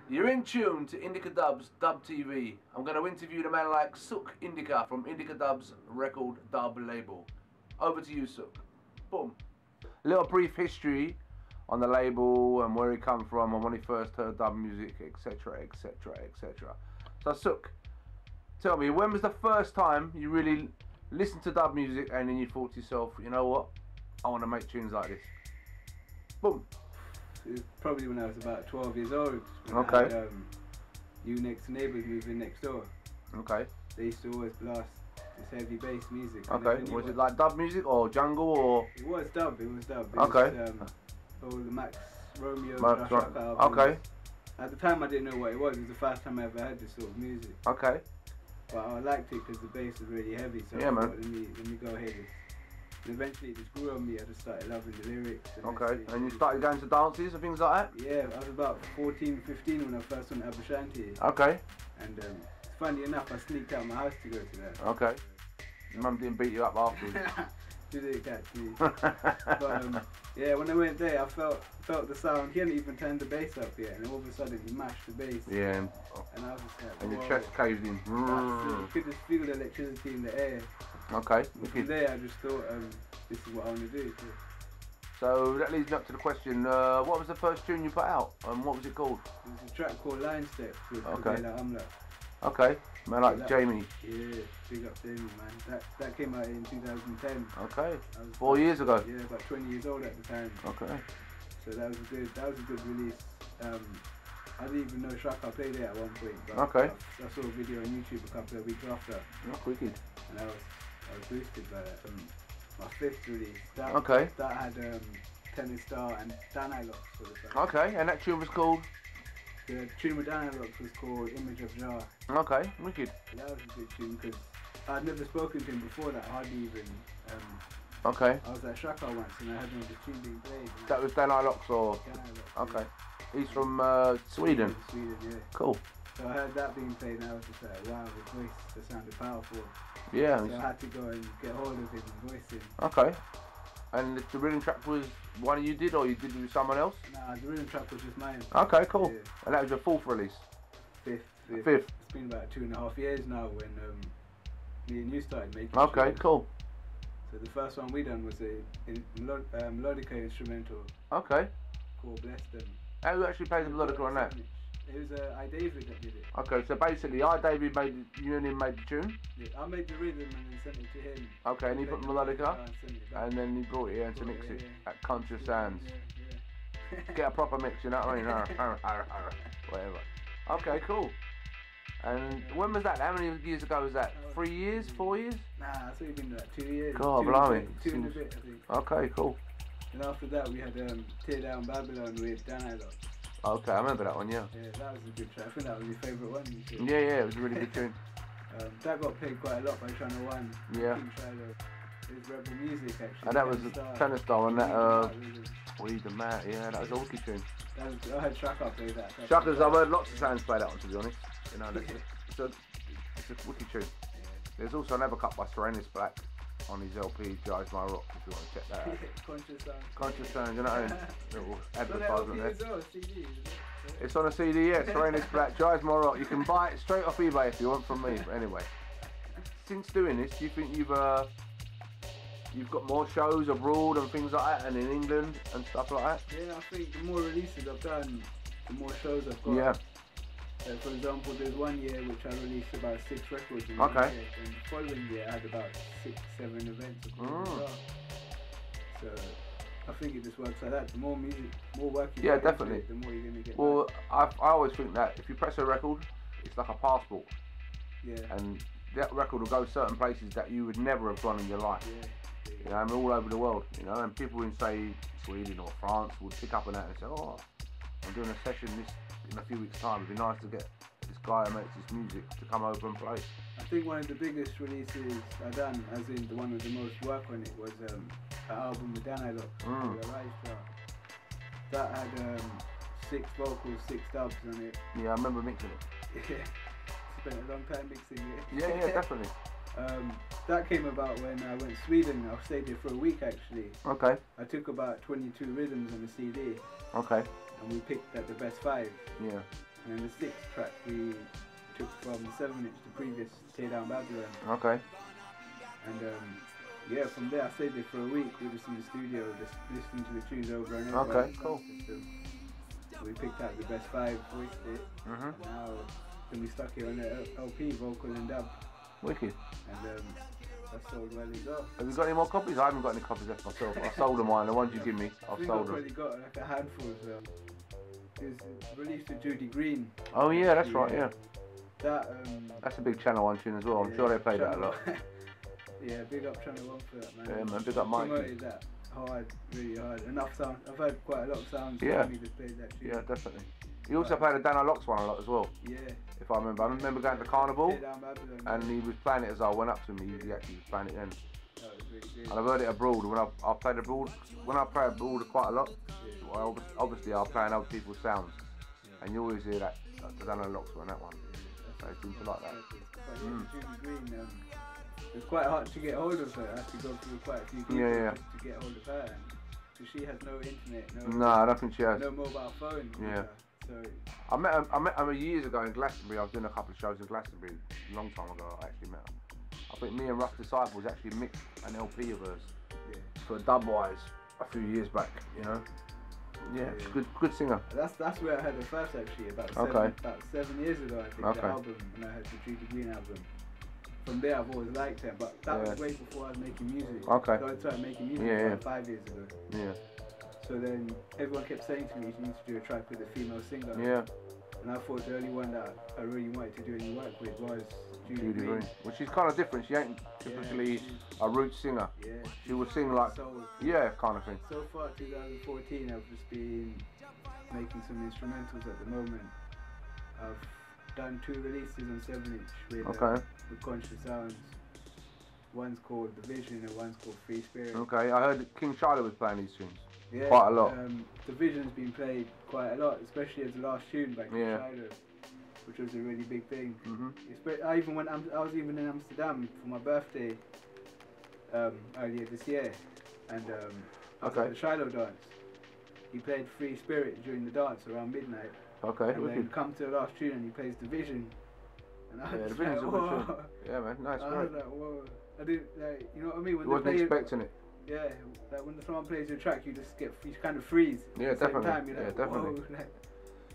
You're in tune to Indica Dub's Dub TV. I'm going to interview the man like SUKH Indica from Indica Dub's record dub label. Over to you, SUKH. Boom. A little brief history on the label and where he come from and when he first heard dub music, etc, etc, etc. So SUKH, tell me, when was the first time you really listened to dub music and then you thought to yourself, you know what, I want to make tunes like this? Boom. It was probably when I was about 12 years old. Okay. I had, next neighbours moving next door. Okay. They used to always blast this heavy bass music. Okay. Was it like dub music or jungle or? It was dub. It was dub. It okay. Was, all the Max Romeo. Okay. At the time, I didn't know what it was. It was the first time I ever heard this sort of music. Okay. But I liked it because the bass was really heavy. So yeah, I man. Thought, let me go ahead. And eventually it just grew on me. I just started loving the lyrics. Okay, and you started going to dances and things like that? Yeah, I was about 14, 15 when I first went to Abashanti. Okay. And funny enough, I sneaked out my house to go to that. Okay. Your mum didn't beat you up afterwards? She didn't catch me. But yeah, when I went there, I felt the sound. He hadn't even turned the bass up yet, and all of a sudden he mashed the bass. Yeah. And I was just like, and your chest caved in. You could just feel the electricity in the air. Okay. From there, I just thought, this is what I want to do. So that leads me up to the question, what was the first tune you put out, and what was it called? It was a track called Line Steps with Amla. Okay, man like Jamie. Yeah, big up Jamie, man. That came out in 2010. Okay, 4 years ago. Yeah, about 20 years old at the time. Okay. So that was a good release. I didn't even know SUKH played it at one point. But okay. I saw a video on YouTube a couple of weeks after. Oh, wicked. And I was boosted by that. My fifth release. That had Tennis Star and Dan Locks for the first. Okay, and that tune was called? The tune with Dan Locks was called Image of Jar. Okay, wicked. So that was a good tune because I'd never spoken to him before that, hardly even. Okay. I was at SUKH once and I had one of the tune being played. That was Dan Locks or? Dan Locks. Okay. Yeah. He's from Sweden? Sweden, yeah. Cool. So I heard that being played and I was just like, wow, the voice just sounded powerful. Yeah. So I had to go and get hold of him and voice him. Okay. And the rhythm track was one you did, or you did it with someone else? Nah, the rhythm track was just mine. Okay, cool. Yeah. And that was your fourth release? Fifth. Fifth. It's been about 2.5 years now when me and you started making okay, shows. Cool. So the first one we done was a melodica instrumental. Okay. Called Bless Them. Who actually played the melodica on that? It was I David that did it. Okay, so basically I David you and him made the tune? Yeah, I made the rhythm and then sent it to him. Okay, and he put the melodica and then he brought it here to mix it at Conscious Sounds. Yeah. Get a proper mix, you know what I mean? Whatever. Okay, cool. And when was that? How many years ago was that? 3 years? 4 years? Nah, it's only been like 2 years. God, blimey. 2 and a bit, I think. Okay, cool. And after that we had Tear Down Babylon with Dan Locks. Okay, I remember that one, yeah. Yeah, that was a good track. I think that was your favourite one. Yeah, it was a really good tune. That got played quite a lot by Channel 1. Yeah. King Shiloh. It was Rebel Music actually. And that was the Tennis Star and that, Weed and Matt, yeah, that was a wicked tune. I heard SUKH play that. SUKH's, I've heard lots of sounds play that one, to be honest. You know, it's a wicked tune. Yeah. There's also another cut by Serenus Black on his LP, Drives My Rock, if you want to check that out. Conscious Sounds. Conscious Sounds, you know what I mean? Little advertisement there. As well, CD, isn't it? It's on a CD, yeah, Serenus Black, Drives My Rock. You can buy it straight off eBay if you want from me, but anyway. Since doing this, do you think you've got more shows abroad and things like that, and in England and stuff like that? Yeah, I think the more releases I've done, the more shows I've got. Yeah. For example, there's 1 year which I released about 6 records in okay. UK, and the following year I had about 6, 7 events. So I think it just works like that. The more music, more work you put definitely. into it, the more you're going to get. Well, I always think that if you press a record, it's like a passport. Yeah. And that record will go certain places that you would never have gone in your life. Yeah. You know, I mean, all over the world, you know, and people in, say, Sweden or France would pick up on that and say, oh, I'm doing a session in a few weeks' time. It'd be nice to get this guy who makes this music to come over and play. I think one of the biggest releases I done, as in the one with the most work on it, was an album with Dan Locks, the Rise Jar. That had 6 vocals, 6 dubs on it. Yeah, I remember mixing it. Yeah, spent a long time mixing it. Yeah, definitely. That came about when I went to Sweden. I stayed there for a week actually. Okay. I took about 22 rhythms on the CD. Okay. And we picked at the best 5. Yeah. And then the 6th track we took from the 7-inch, the previous Tear Down Babylon. Okay. And yeah, from there I stayed there for a week. We were just in the studio, just listening to the tunes over and over. Okay, cool. We picked out the best 5, voiced it, and now then we stuck it on the LP, vocal and dub. Wicked. And that's sold well as well. Have you got any more copies? I haven't got any copies left myself. I sold them mine, the ones you give me, I've sold them. I've probably got like a handful, so. It's released with Judy Green. Oh yeah, that's right, yeah. That, that's a big Channel 1 tune as well, I'm sure they played that a lot. Yeah, big up Channel 1 for that, man. Yeah, man, big up Mike. Promoted that hard, really hard. Enough sound. I've heard quite a lot of sounds. Yeah. That played that tune. Yeah, definitely. You also played the Dan Locks one a lot as well. Yeah. If I remember going to the carnival, Babylon, and he was playing it as I went up to him. He actually was playing it then. That was really good. And I've heard it abroad. When I played abroad, when I play abroad quite a lot, well, obviously I'm playing other people's sounds, and you always hear that the Dan Locks one, that one. So it seems to like that. But yeah, Judy Green, it's quite hard to get hold of her. I have to go through quite a few people just to get hold of her. Because she has no internet, no, I don't think she has. No mobile phone. Yeah. So I met her years ago in Glastonbury. I was doing a couple of shows in Glastonbury a long time ago. I actually met her. I think me and Rough Disciples actually mixed an LP of hers for Dubwise a few years back. You know. Yeah, she's good singer. That's where I heard her first actually, about 7 years ago I think, the album, when I heard the Judy Green album. From there I've always liked her, but that was way before I was making music. Okay. So I started making music like 5 years ago. Yeah. So then everyone kept saying to me, you need to do a track with a female singer. Yeah. And I thought the only one that I really wanted to do any work with was Judy Green. Well, she's kind of different. She ain't typically a roots singer. Yeah. She would sing like, kind of thing. So far, 2014, I've just been making some instrumentals at the moment. I've done 2 releases on 7-inch with Conscious Sounds. One's called The Vision and one's called Free Spirit. Okay, I heard King Shiloh was playing these tunes. Yeah, quite a lot. The Vision's been played quite a lot, especially as the last tune by King Shiloh, which was a really big thing. I was even in Amsterdam for my birthday earlier this year, and I was at the Shiloh dance. He played Free Spirit during the dance around midnight. Okay, and then come to the last tune and he plays The Vision. And I was The Vision's a good tune. Yeah, man, nice. I was like, whoa. I didn't, like, you know what I mean? When you wasn't expecting it. Yeah, like when someone plays your track, you kind of freeze. Yeah, at the definitely. Same time, you're like, definitely. Whoa.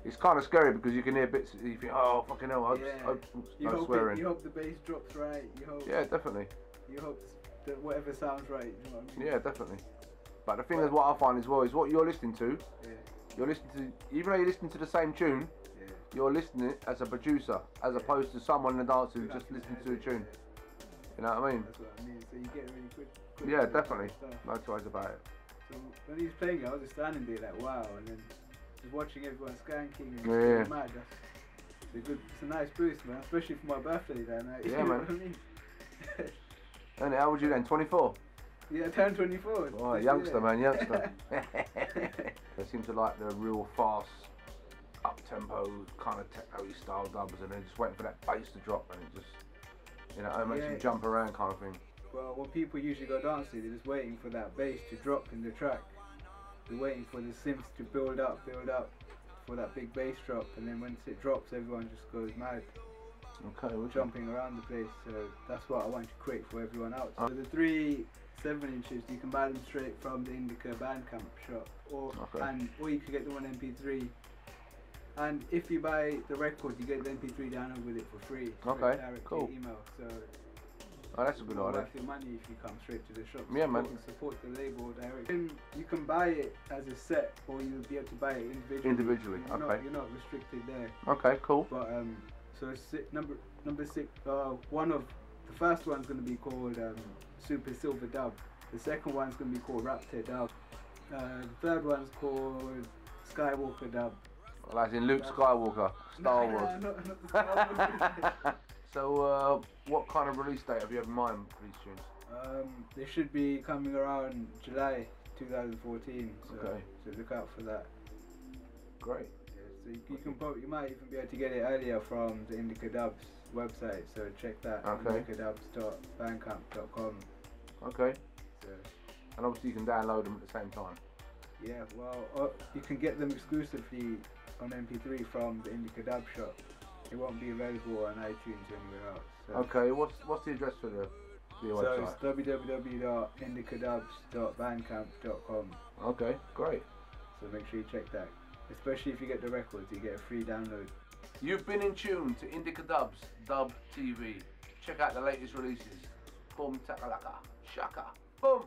It's kind of scary because you can hear bits. You think, oh fucking hell! No swearing. You hope the bass drops right. You hope. Yeah, definitely. You hope that whatever sounds right. You know what I mean? Yeah, definitely. But the thing is, what I find as well is what you're listening to. Yeah. You're listening to, even though you're listening to the same tune, you're listening as a producer, as opposed to someone in the dance who's just listening to a tune. You know what I mean? That's what I mean. So you get really quick. Yeah, definitely. No choice about it. So when he was playing it, I was just standing there like, wow, and then just watching everyone skanking and going mad. It's a nice boost, man, especially for my birthday that night. Yeah, you know man. what I mean? And how old are you then? 24? Yeah, I turned 24. Oh, youngster, man, youngster. They seem to like the real fast, up-tempo, kind of techno-y style dubs, and they're just waiting for that bass to drop, and it just, you know, it makes them jump around kind of thing. Well, when people usually go dancing, they're just waiting for that bass to drop in the track. They're waiting for the synths to build up for that big bass drop, and then once it drops, everyone just goes mad. Okay, jumping around the place. So that's what I want to create for everyone else. So the 3 7-inches, you can buy them straight from the Indica Bandcamp shop, or you can get them on MP3. And if you buy the record, you get the MP3 download with it for free. Okay, direct cool. to email. So that's a good idea. Worth your money if you come straight to the shop. Yeah, man. Support the label directly. You can buy it as a set, or you'll be able to buy it individually. You're not restricted there. Okay, cool. But so number 6. One of the first one's going to be called Super Silver Dub. The second one's going to be called Raptor Dub. The third one's called Skywalker Dub. Well, as in Luke Skywalker, Star Wars. Not the Star Wars. So, what kind of release date have you had in mind for these tunes? They should be coming around July 2014. So look out for that. Great. Yeah, so you might even be able to get it earlier from the Indica Dubs website. So check that. indicadubs.bandcamp.com. Okay. So, and obviously you can download them at the same time. Yeah. Well, you can get them exclusively on MP3 from the Indica Dub shop. It won't be available on iTunes or anywhere else. So. Okay, what's the address for your website? So it's www.indicadubs.bandcamp.com. Okay, great. So make sure you check that. Especially if you get the records, you get a free download. You've been in tune to Indica Dubs Dub TV. Check out the latest releases. Boom, takalaka, shaka, boom.